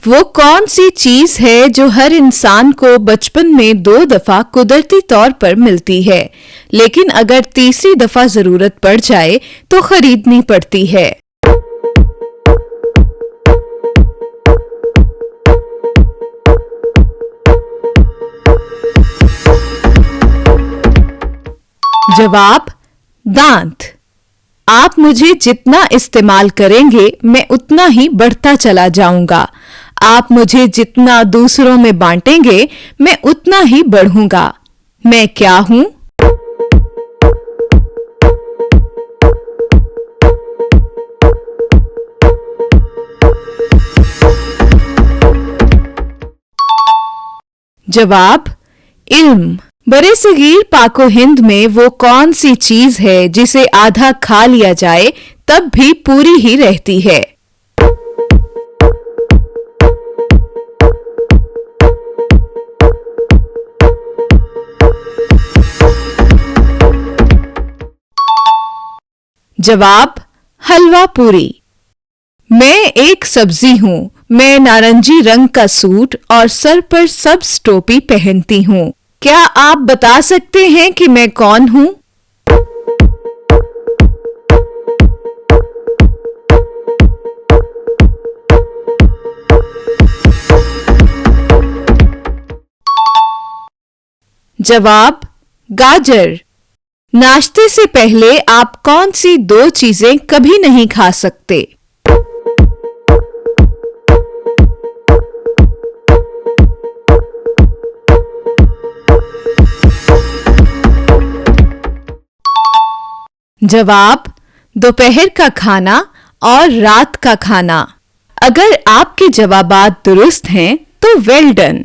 वो कौन सी चीज है जो हर इंसान को बचपन में 2 दफा कुदरती तौर पर मिलती है, लेकिन अगर तीसरी दफा जरूरत पड़ जाए तो खरीदनी पड़ती है? जवाब, दांत। आप मुझे जितना इस्तेमाल करेंगे मैं उतना ही बढ़ता चला जाऊंगा। आप मुझे जितना दूसरों में बांटेंगे मैं उतना ही बढ़ूंगा। मैं क्या हूं? जवाब, इल्म। बरे सगीर पाको हिंद में वो कौन सी चीज है जिसे आधा खा लिया जाए तब भी पूरी ही रहती है? जवाब, हलवा पूरी। मैं एक सब्जी हूं। मैं नारंगी रंग का सूट और सर पर सब्ज टोपी पहनती हूं। क्या आप बता सकते हैं कि मैं कौन हूं? जवाब, गाजर। नाश्ते से पहले आप कौन सी 2 चीजें कभी नहीं खा सकते? जवाब, दोपहर का खाना और रात का खाना। अगर आपके जवाबात दुरुस्त हैं तो वेल डन।